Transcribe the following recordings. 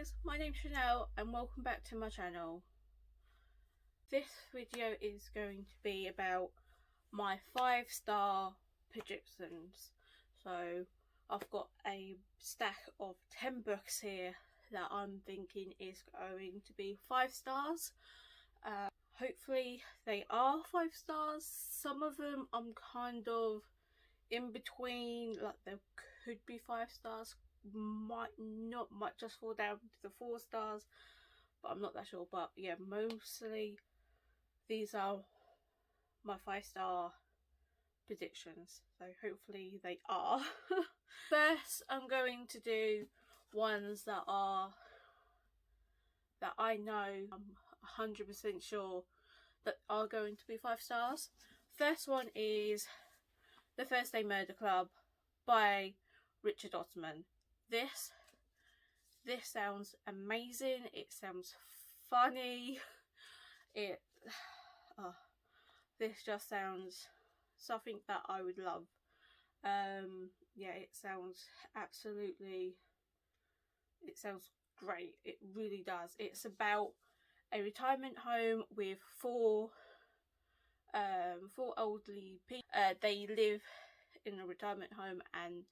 guys, my name's Chanel and welcome back to my channel. This video is going to be about my 5-star predictions. So I've got a stack of 10 books here that I'm thinking is going to be 5 stars. Hopefully they are 5 stars. Some of them I'm kind of in between, like there could be 5 stars, might just fall down to the 4 stars, but I'm not that sure. But yeah, mostly these are my 5-star predictions, so hopefully they are. First I'm going to do ones that I know I'm 100% sure that are going to be 5 stars. First one is The First Day Murder Club by Richard Osman. This sounds amazing. It sounds funny. This just sounds something that I would love. Yeah, it sounds great. It really does. It's about a retirement home with four elderly people. They live in a retirement home and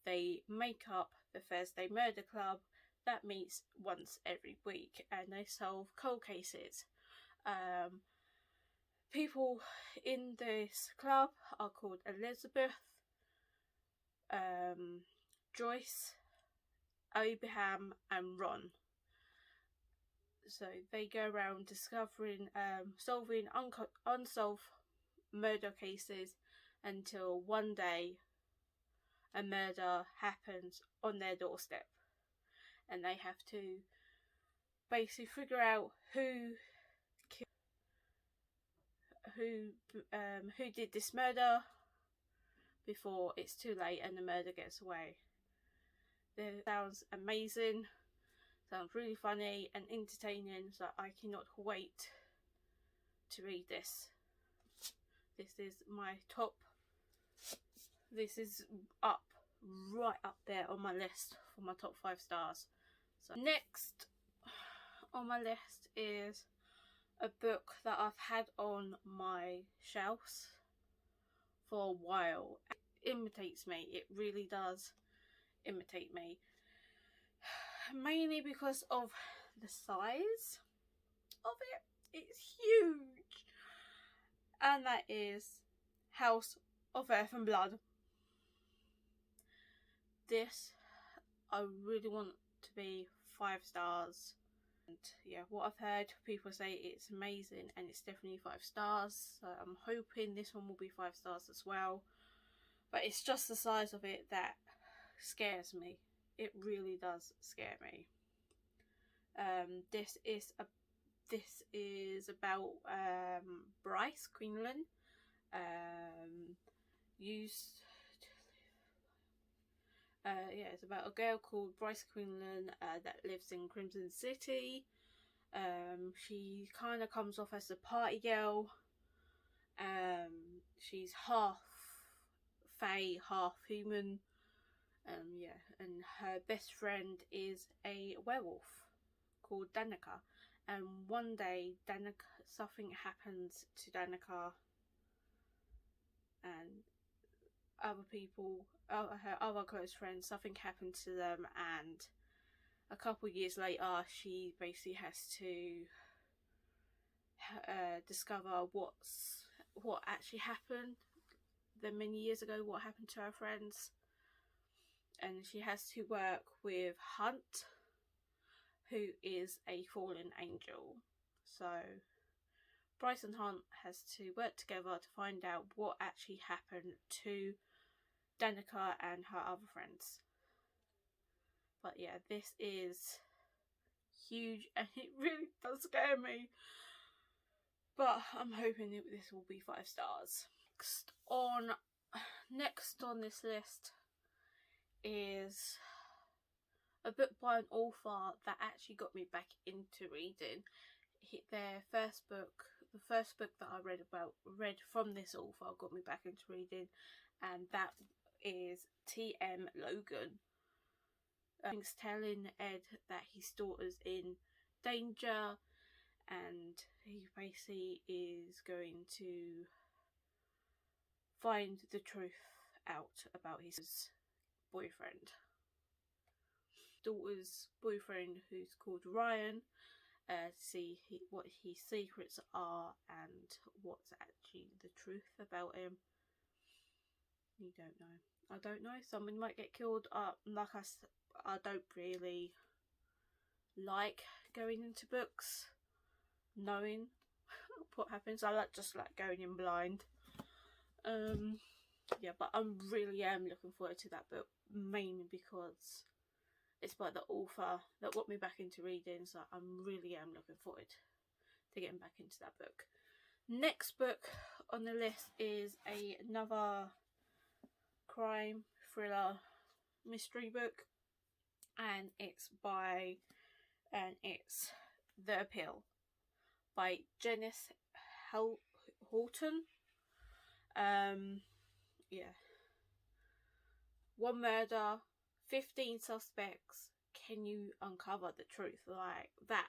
they make up the First Day Murder Club that meets once every week, and they solve cold cases. People in this club are called Elizabeth, Joyce, Abraham and Ron. So they go around discovering, solving unsolved murder cases until one day a murder happens on their doorstep, and they have to basically figure out who did this murder before it's too late and the murder gets away. It sounds amazing, sounds really funny and entertaining, so I cannot wait to read this. This is my top. This is right up there on my list for my top 5 stars. So next on my list is a book that I've had on my shelves for a while. It imitates me. It really does imitate me. Mainly because of the size of it. It's huge. And that is House of Earth and Blood. This I really want to be 5 stars. And yeah, what I've heard people say, it's amazing and it's definitely 5 stars. So I'm hoping this one will be 5 stars as well. But it's just the size of it that scares me. It really does scare me. This is about Bryce Quinlan. It's about a girl called Bryce Quinlan that lives in Crimson City. She kind of comes off as a party girl. She's half fae, half human. And her best friend is a werewolf called Danica. And one day, something happens to Danica and other people, her other close friends, something happened to them, and a couple years later she basically has to discover what actually happened many years ago, what happened to her friends. And she has to work with Hunt, who is a fallen angel. So Bryce and Hunt has to work together to find out what actually happened to Danica and her other friends. But yeah, this is huge and it really does scare me. But I'm hoping this will be 5 stars. Next on this list is a book by an author that actually got me back into reading. The first book that I read from this author got me back into reading, and that is T.M. Logan. He's telling Ed that his daughter's in danger, and he basically is going to find the truth out about his boyfriend. Daughter's boyfriend, who's called Ryan, see what his secrets are and what's actually the truth about him. You don't know. I don't know. Someone might get killed. Like I don't really like going into books knowing what happens. I just like going in blind. Yeah, but I really am looking forward to that book, mainly because it's by the author that got me back into reading, so I really am looking forward to getting back into that book. Next book on the list is another crime thriller mystery book, and it's The Appeal by Janice Horton. Yeah. One murder, 15 suspects. Can you uncover the truth? Like, that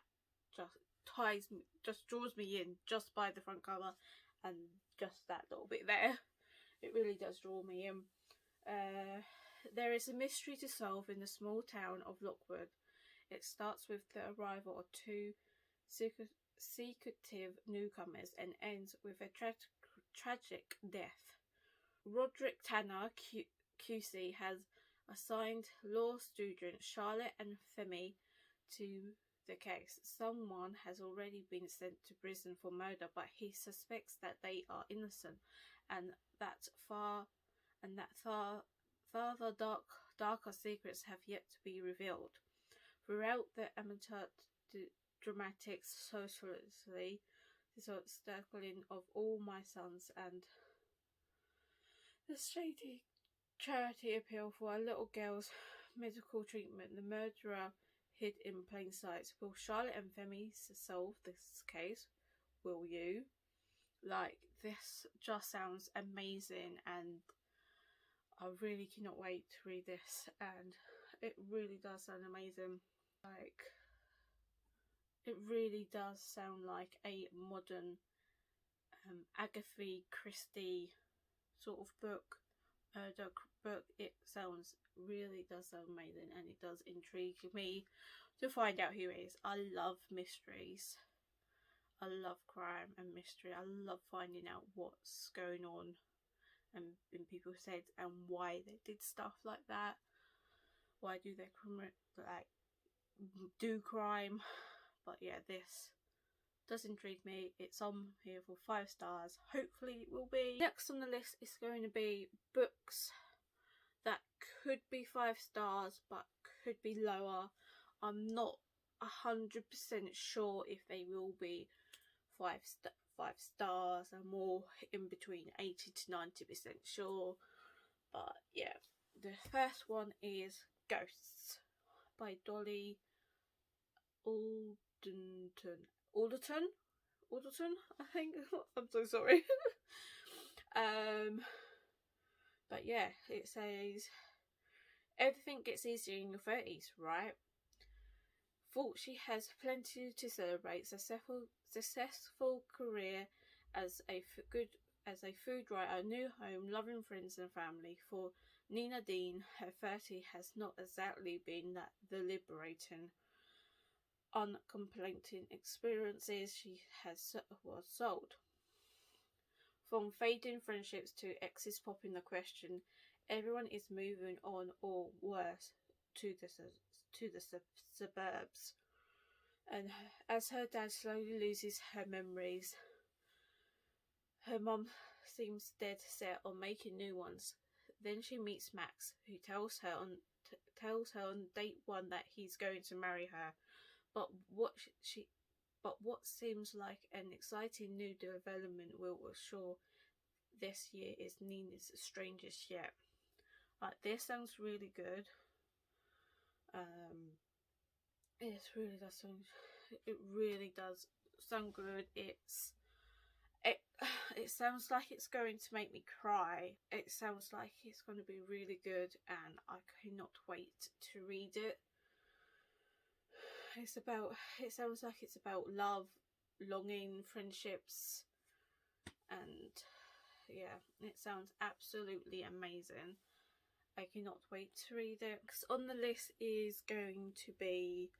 just draws me in just by the front cover, and just that little bit there. It really does draw me in. There is a mystery to solve in the small town of Lockwood. It starts with the arrival of two secretive newcomers and ends with a tragic death. Roderick Tanner, QC, has assigned law students Charlotte and Femi to the case. Someone has already been sent to prison for murder, but he suspects that they are innocent, and that further darker secrets have yet to be revealed. Throughout the amateur dramatics socially, the circling of All My Sons and the shady charity appeal for a little girl's medical treatment, the murderer hid in plain sight. Will Charlotte and Femi solve this case? Will you? Like, this just sounds amazing, and I really cannot wait to read this, and it really does sound amazing. Like, it really does sound like a modern Agatha Christie sort of book, murder book. It really does sound amazing, and it does intrigue me to find out who it is. I love mysteries. I love crime and mystery. I love finding out what's going on and in people's heads and why they did stuff like that. Why do they do crime? But yeah, this does intrigue me. It's on here for 5 stars. Hopefully it will be. Next on the list is going to be books that could be 5 stars but could be lower. I'm not 100% sure if they will be 5 stars. I'm more in between 80 to 90% sure. But yeah, the first one is Ghosts by Dolly Alderton, I think. I'm so sorry. But yeah, it says everything gets easier in your 30s, right? Thought she has plenty to celebrate. Successful career as a food writer, new home, loving friends and family. For Nina Dean, her 30 has not exactly been that the liberating, uncomplaining experiences she was sold. From fading friendships to exes popping the question, everyone is moving on, or worse, to the suburbs. And as her dad slowly loses her memories, her mum seems dead set on making new ones. Then she meets Max, who tells her on date 1 that he's going to marry her. But what seems like an exciting new development will assure this year is Nina's strangest yet. This sounds really good. It really does sound good. It sounds like it's going to make me cry. It sounds like it's going to be really good, and I cannot wait to read it. It sounds like it's about love, longing, friendships, and yeah, it sounds absolutely amazing. I cannot wait to read it. Because on the list is going to be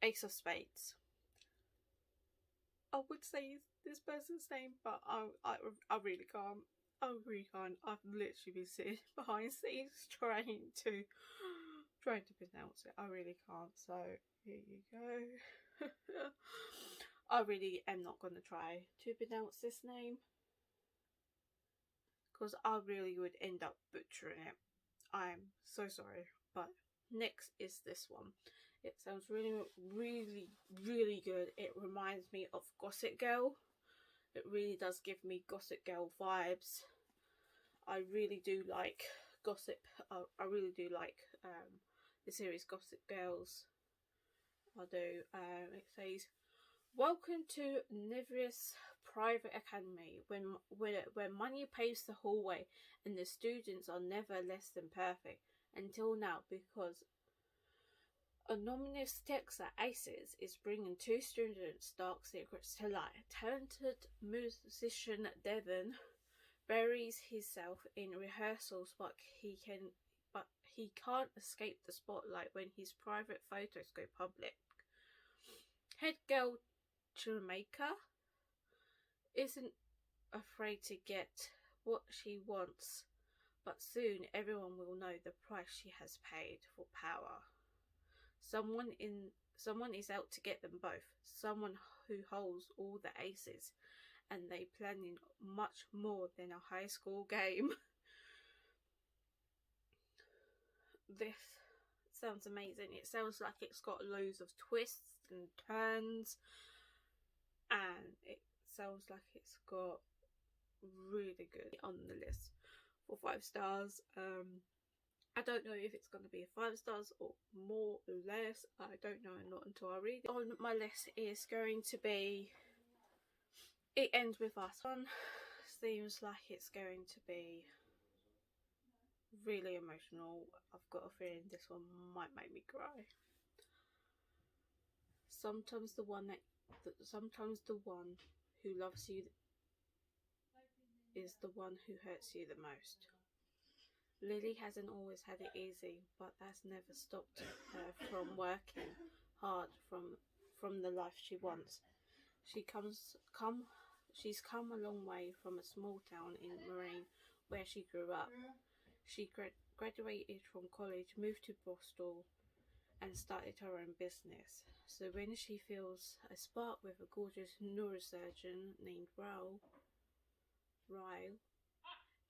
Ace of Spades. I would say this person's name, but I really can't. I really can't. I've literally been sitting behind scenes trying to pronounce it. I really can't. So here you go. I really am not going to try to pronounce this name, because I really would end up butchering it. I'm so sorry. But next is this one. It sounds really, really, really good. It reminds me of Gossip Girl. It really does give me Gossip Girl vibes. I really do like Gossip. I really do like the series Gossip Girls. I do. It says, "Welcome to Niveus Private Academy, where money paves the hallway and the students are never less than perfect. Until now, because anonymous text at Aces is bringing two students' dark secrets to light. Talented musician Devon buries himself in rehearsals, but he can't escape the spotlight when his private photos go public. Head girl Jamaica isn't afraid to get what she wants, but soon everyone will know the price she has paid for power. Someone is out to get them both. Someone who holds all the aces, and they planning much more than a high school game." This sounds amazing. It sounds like it's got loads of twists and turns, and it sounds like it's got really good on the list for 5 stars. I don't know if it's going to be a 5 stars or more or less. I don't know, not until I read it. On my list is going to be It Ends With Us. One seems like it's going to be really emotional. I've got a feeling this one might make me cry. Sometimes the one who loves you is the one who hurts you the most. Lily hasn't always had it easy, but that's never stopped her from working hard from the life she wants. She's come a long way from a small town in Marine where she grew up. She graduated from college, moved to Bristol, and started her own business. So when she feels a spark with a gorgeous neurosurgeon named Ryle,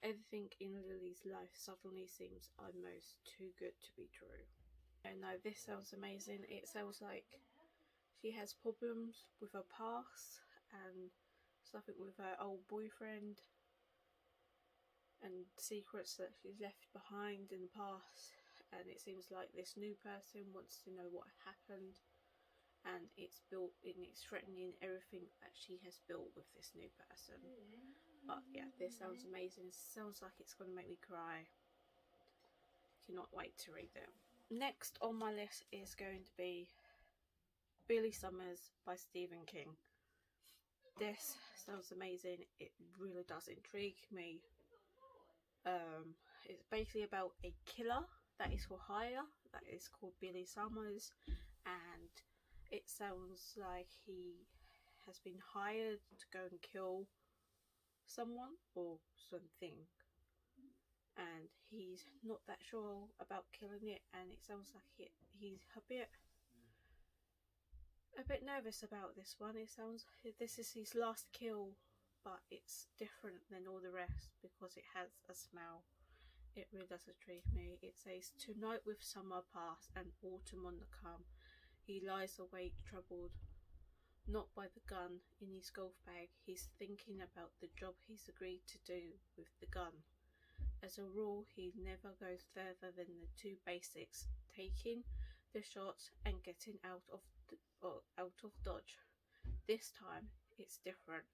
everything in Lily's life suddenly seems almost too good to be true. And no, this sounds amazing. It sounds like she has problems with her past and something with her old boyfriend and secrets that she's left behind in the past, and it seems like this new person wants to know what happened, and it's threatening everything that she has built with this new person. But yeah, this sounds amazing. It sounds like it's going to make me cry. Cannot wait to read it. Next on my list is going to be Billy Summers by Stephen King. This sounds amazing. It really does intrigue me. It's basically about a killer that is for hire, that is called Billy Summers, and it sounds like he has been hired to go and kill someone or something, and he's not that sure about killing it, and it sounds like he's a bit nervous about this one. It sounds this is his last kill, but it's different than all the rest because it has a smell. It really does intrigue me. It says, "Tonight with summer past and autumn on the come, he lies awake troubled, not by the gun in his golf bag. He's thinking about the job he's agreed to do with the gun. As a rule, he never goes further than the 2 basics, taking the shots and getting out of dodge. This time, it's different.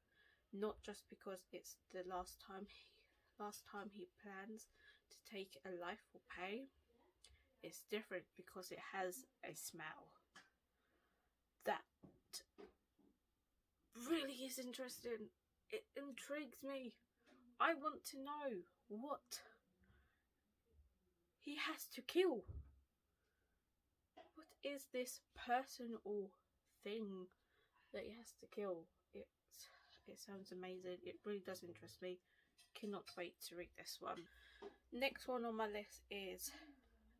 not just because it's the last time he plans to take a life or pay. It's different because it has a smell. That really is interesting. It intrigues me. I want to know what he has to kill. What is this person or thing that he has to kill? It sounds amazing. It really does interest me. Cannot wait to read this one. Next one on my list is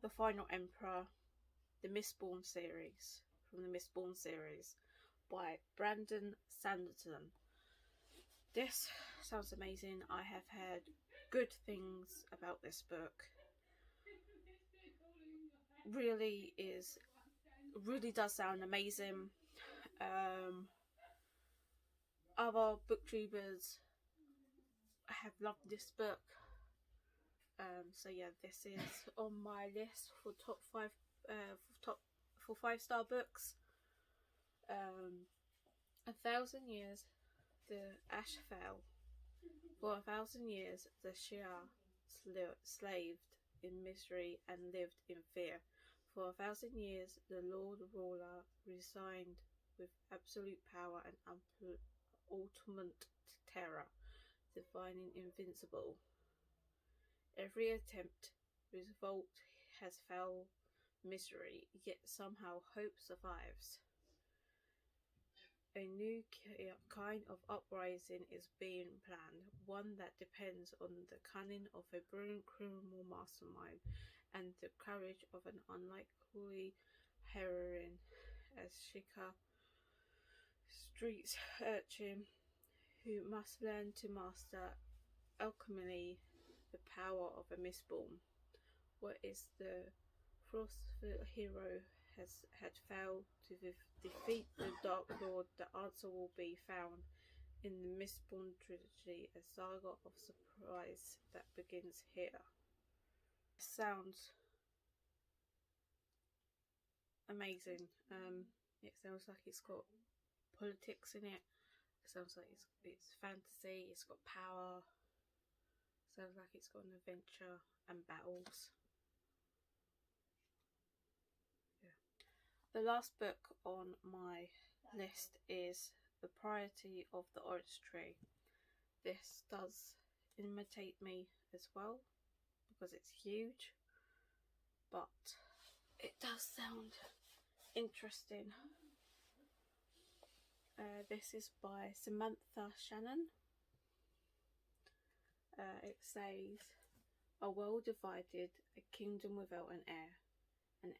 The Final Emperor, the Mistborn series, from the Mistborn series by Brandon Sanderson. This sounds amazing. I have heard good things about this book. Really does sound amazing. Other booktubers have loved this book. So yeah, this is on my list for top 5-star books. 1,000 years the ash fell. For 1,000 years the Shia slaved in misery and lived in fear. For 1,000 years the Lord Ruler resigned with absolute power and ultimate terror, defining invincible. Every attempt revolt has fell misery, yet somehow hope survives. A new kind of uprising is being planned, one that depends on the cunning of a brilliant criminal mastermind and the courage of an unlikely heroine as Shika, street urchin who must learn to master alchemy, the power of a Mistborn. What is the Frostful hero had failed to defeat the Dark Lord? The answer will be found in the Mistborn trilogy, a saga of surprise that begins here. Sounds amazing. It sounds like it's got politics in it. It sounds like it's fantasy. It's got power. Sounds like it's got an adventure and battles. The last book on my list is The Propriety of the Orange Tree. This does imitate me as well because it's huge, but it does sound interesting. This is by Samantha Shannon. It says, a world divided, a kingdom without an heir, an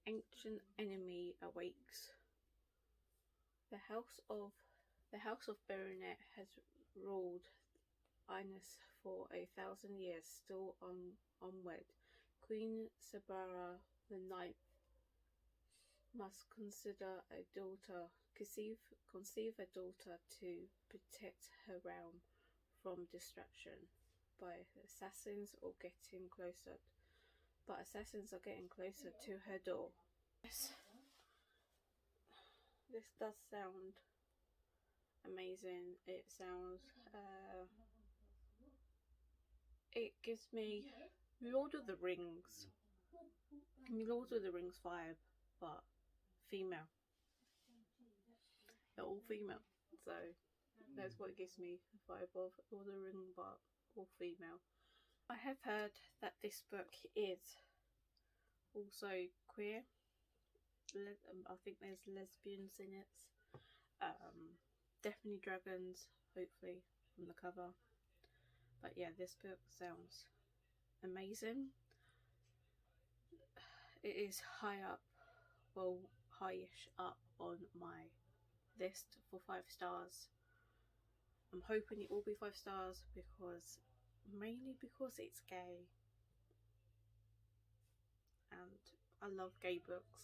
ancient enemy awakes. The house of Baronet has ruled Innis for 1,000 years, still unwed. Queen Sabara the Ninth must conceive a daughter to protect her realm from destruction by assassins or getting closer. But assassins are getting closer to her door. This does sound amazing. It sounds it gives me Lord of the Rings vibe, but female. They're all female, so that's what it gives me the vibe of Lord of the Rings, but all female. I have heard that this book is also queer. I think there's lesbians in it. Definitely dragons, hopefully, from the cover. But yeah, this book sounds amazing. It is high-ish up on my list for 5 stars. I'm hoping it will be 5 stars mainly because it's gay. And I love gay books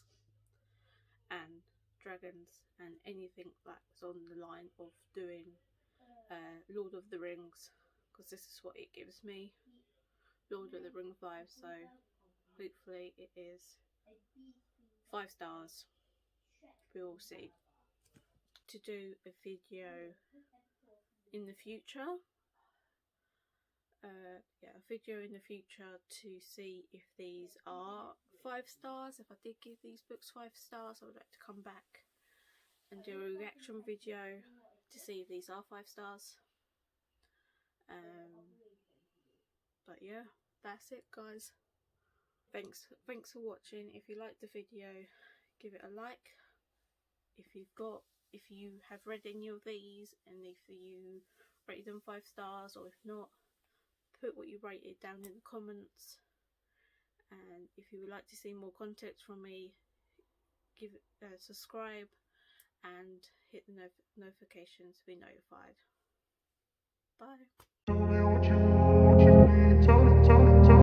and dragons and anything that's on the line of doing Lord of the Rings, because this is what it gives me, Lord of the Rings vibe. So hopefully it is 5 stars. We will see. To do a video in the future. Yeah, a video in the future to see if these are 5 stars. If I did give these books 5 stars, I would like to come back and do a reaction video to see if these are 5 stars. But yeah, that's it, guys. Thanks for watching. If you liked the video, give it a like. If you have read any of these, and if you rated them 5 stars, or if not, put what you rated down in the comments. And if you would like to see more content from me, give it subscribe and hit the notifications to be notified. Bye.